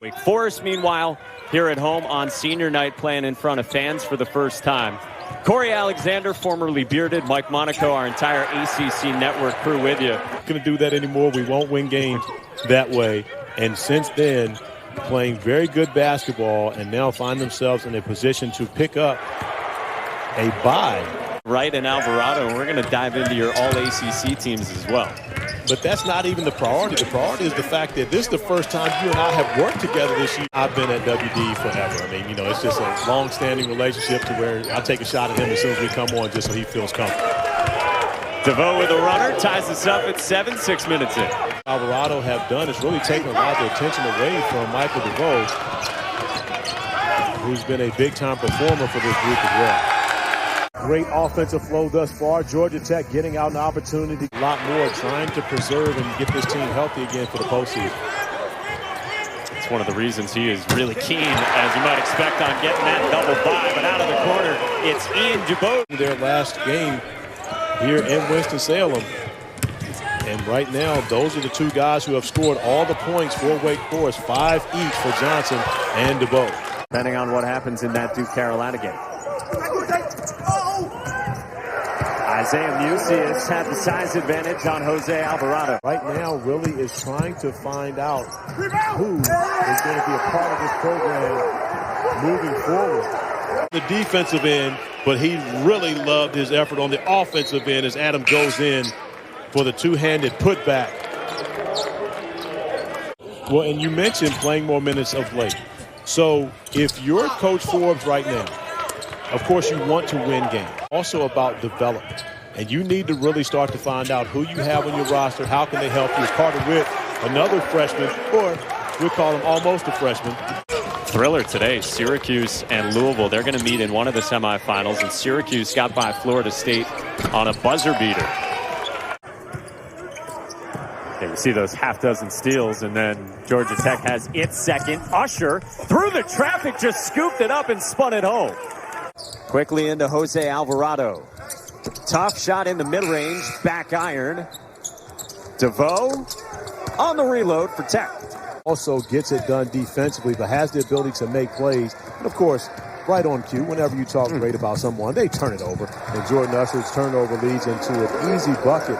Wake Forest, meanwhile, here at home on senior night playing in front of fans for the first time. Corey Alexander, formerly Bearded, Mike Monaco, our entire ACC network crew with you. Going to do that anymore. We won't win games that way. And since then, playing very good basketball and now find themselves in a position to pick up a bye. Wright and Alvarado, and we're going to dive into your all-ACC teams as well. But that's not even the priority. The priority is the fact that this is the first time you and I have worked together this year. I've been at WD forever. I mean, you know, it's just a long-standing relationship to where I take a shot at him as soon as we come on just so he feels comfortable. Devoe with a runner, ties us up at 7, 6 minutes in. Alvarado have done is really taken a lot of the attention away from Michael Devoe, who's been a big-time performer for this group as well. Great offensive flow thus far. Georgia Tech getting out an opportunity. A lot more trying to preserve and get this team healthy again for the postseason. It's one of the reasons he is really keen, as you might expect, on getting that double bye. But out of the corner, it's Ian DuBose. Their last game here in Winston-Salem. And right now, those are the two guys who have scored all the points for Wake Forest, 5 each for Johnson and DuBose. Depending on what happens in that Duke-Carolina game. Isaiah Musius had the size advantage on Jose Alvarado. Right now, Willie is trying to find out who is going to be a part of this program moving forward. The defensive end, but he really loved his effort on the offensive end as Adam goes in for the two-handed putback. Well, and you mentioned playing more minutes of late. So if you're Coach Forbes right now, of course you want to win games. Also about development. And you need to really start to find out who you have on your roster, how can they help you. Carter Witt, another freshman, or we'll call him almost a freshman. Thriller today, Syracuse and Louisville. They're going to meet in one of the semifinals, and Syracuse got by Florida State on a buzzer beater. Okay, we see those half-dozen steals, and then Georgia Tech has its second. Usher, through the traffic, just scooped it up and spun it home. Quickly into Jose Alvarado. Tough shot in the mid-range, back iron. Devoe on the reload for Tech. Also gets it done defensively, but has the ability to make plays. And, of course, right on cue, whenever you talk great about someone, they turn it over. And Jordan Usher's turnover leads into an easy bucket,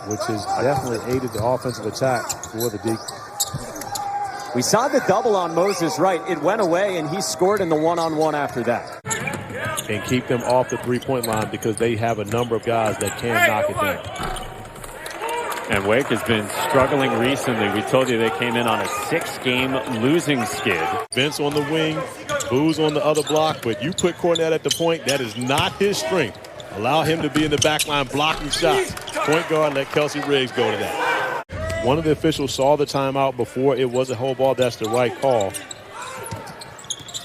which has definitely aided the offensive attack for the Deacons. We saw the double on Moses Wright. It went away, and he scored in the one-on-one after that. And keep them off the three-point line because they have a number of guys that can knock it down. And Wake has been struggling recently. We told you they came in on a 6-game losing skid. Vince on the wing, Booz on the other block, but you put Cornette at the point. That is not his strength. Allow him to be in the back line blocking shots. Point guard, let Kelsey Riggs go to that. One of the officials saw the timeout before it was a hold ball. That's the right call.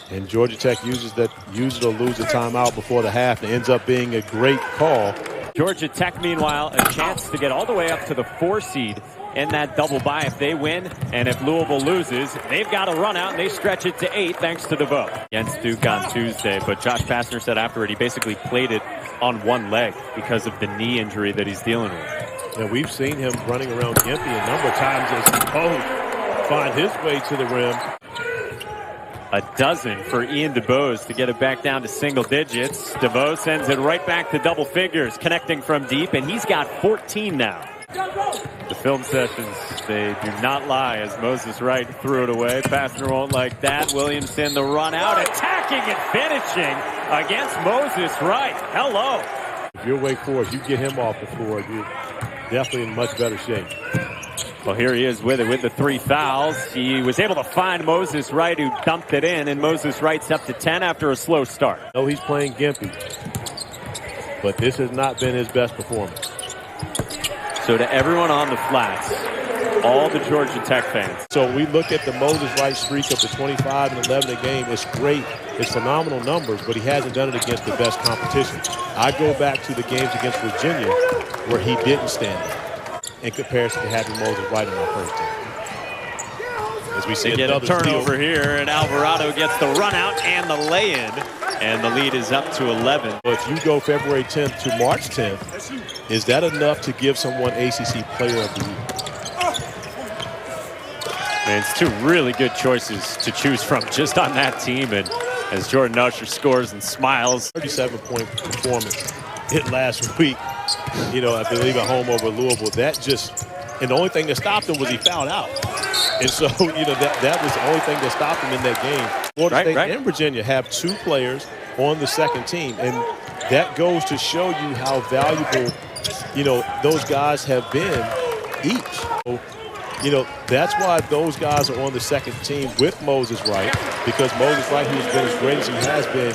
And Georgia Tech uses or lose the timeout before the half. It ends up being a great call. Georgia Tech, meanwhile, a chance to get all the way up to the 4 seed in that double bye if they win. And if Louisville loses, they've got a run out and they stretch it to 8 thanks to Devoe. Against Duke on Tuesday, but Josh Pastner said afterward he basically played it on one leg because of the knee injury that he's dealing with. And we've seen him running around Gimpy a number of times as he find his way to the rim. A dozen for Ian DuBose to get it back down to single digits. Devoe sends it right back to double figures, connecting from deep, and he's got 14 now. The film sessions, they do not lie as Moses Wright threw it away. Pastner won't like that. Williamson the run out, attacking and finishing against Moses Wright. Hello. If you're Wake Forest, you get him off the floor, you're definitely in much better shape. Well, here he is with it with the 3 fouls. He was able to find Moses Wright, who dumped it in, and Moses Wright's up to 10 after a slow start. No, he's playing Gimpy, but this has not been his best performance. So to everyone on the flats, all the Georgia Tech fans. So we look at the Moses Wright streak of the 25 and 11 a game. It's great. It's phenomenal numbers, but he hasn't done it against the best competition. I go back to the games against Virginia where he didn't stand up in comparison to having Moses Wright on our first team. As we see, get a turnover here, and Alvarado gets the run out and the lay-in, and the lead is up to 11. But if you go February 10th to March 10th, is that enough to give someone ACC Player of the Year? Man, it's two really good choices to choose from just on that team. And as Jordan Usher scores and smiles. 37-point performance hit last week, I believe at home over Louisville. And the only thing that stopped him was he fouled out. And so, that was the only thing that stopped him in that game. Florida State and Virginia have two players on the second team. And that goes to show you how valuable, those guys have been each. So, that's why those guys are on the second team with Moses Wright, because Moses Wright, who's been as great as he has been,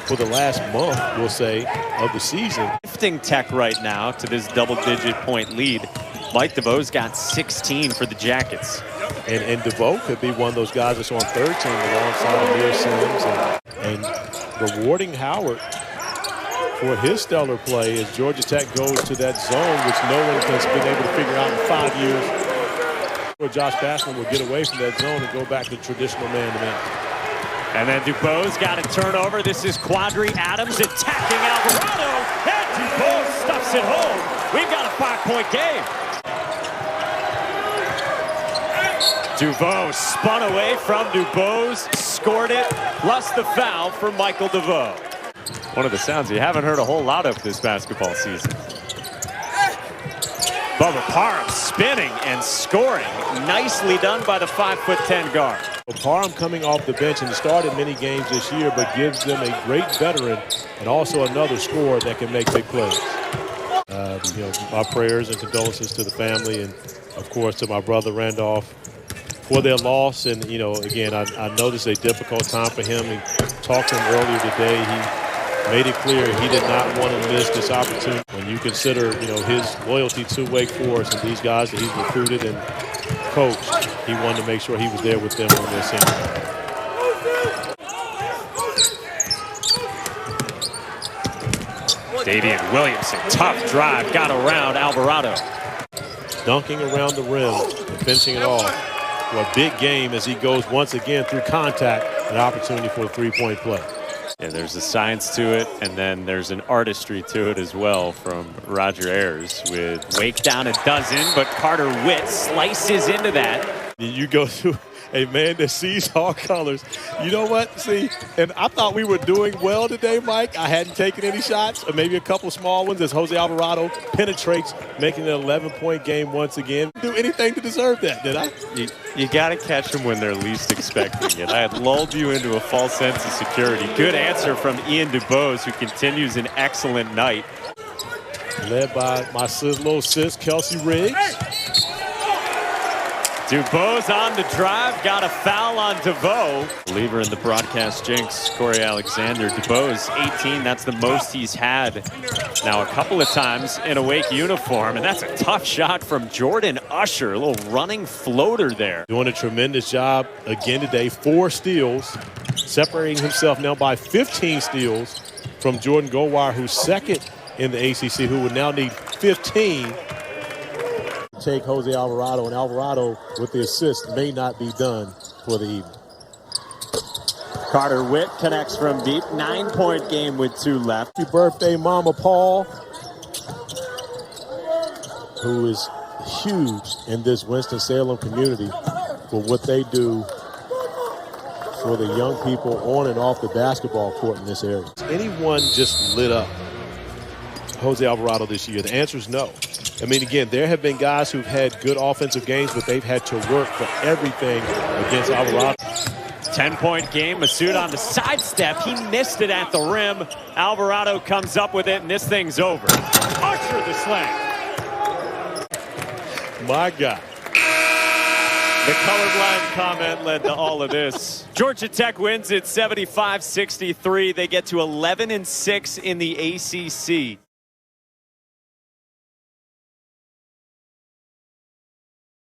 for the last month, we'll say, of the season. Lifting Tech right now to this double-digit point lead. Mike Devoe's got 16 for the Jackets. And Devoe could be one of those guys that's on third team alongside Amir Sims and rewarding Howard for his stellar play as Georgia Tech goes to that zone, which no one has been able to figure out in 5 years. Or Josh Bassman will get away from that zone and go back to traditional man-to-man. And then DuBose got a turnover. This is Quadri Adams attacking Alvarado. And DuBose stuffs it home. We've got a 5-point game. Devoe spun away from DuBose, scored it, plus the foul for Michael Devoe. One of the sounds you haven't heard a whole lot of this basketball season. Bubba Parham spinning and scoring. Nicely done by the 5'10" guard. Parham coming off the bench and started many games this year, but gives them a great veteran and also another scorer that can make big plays. My prayers and condolences to the family and, of course, to my brother Randolph for their loss. And, again, I know this is a difficult time for him. We talked to him earlier today. He made it clear he did not want to miss this opportunity. When you consider, his loyalty to Wake Forest and these guys that he's recruited and coached, he wanted to make sure he was there with them on their senior. Davian Williamson, tough drive, got around Alvarado. Dunking around the rim and finishing it off for a big game as he goes once again through contact, an opportunity for a three-point play. Yeah, there's a science to it, and then there's an artistry to it as well from Roger Ayers with Wake down a dozen, but Carter Witt slices into that. You go through a man that sees all colors. You know what? See, and I thought we were doing well today, Mike. I hadn't taken any shots, or maybe a couple small ones as Jose Alvarado penetrates, making an 11-point game once again. Do anything to deserve that, did I? You got to catch them when they're least expecting it. I had lulled you into a false sense of security. Good answer from Ian DuBose, who continues an excellent night. Led by my little sis, Kelsey Riggs. DuBose on the drive, got a foul on Devoe. Believer in the broadcast jinx, Corey Alexander. DuBose, 18, that's the most he's had now a couple of times in a Wake uniform, and that's a tough shot from Jordan Usher, a little running floater there. Doing a tremendous job again today, 4 steals, separating himself now by 15 steals from Jordan Gowar, who's second in the ACC, who would now need 15. Take Jose Alvarado, and Alvarado with the assist may not be done for the evening. Carter Witt connects from deep, 9-point game with 2 left. Happy birthday, Mama Paul, who is huge in this Winston-Salem community for what they do for the young people on and off the basketball court in this area. Anyone just lit up Jose Alvarado this year? The answer is no. I mean, again, there have been guys who've had good offensive games, but they've had to work for everything against Alvarado. 10-point game, Massoud on the sidestep. He missed it at the rim. Alvarado comes up with it, and this thing's over. Usher the slam. My God. The colorblind comment led to all of this. Georgia Tech wins it 75-63. They get to 11-6 in the ACC.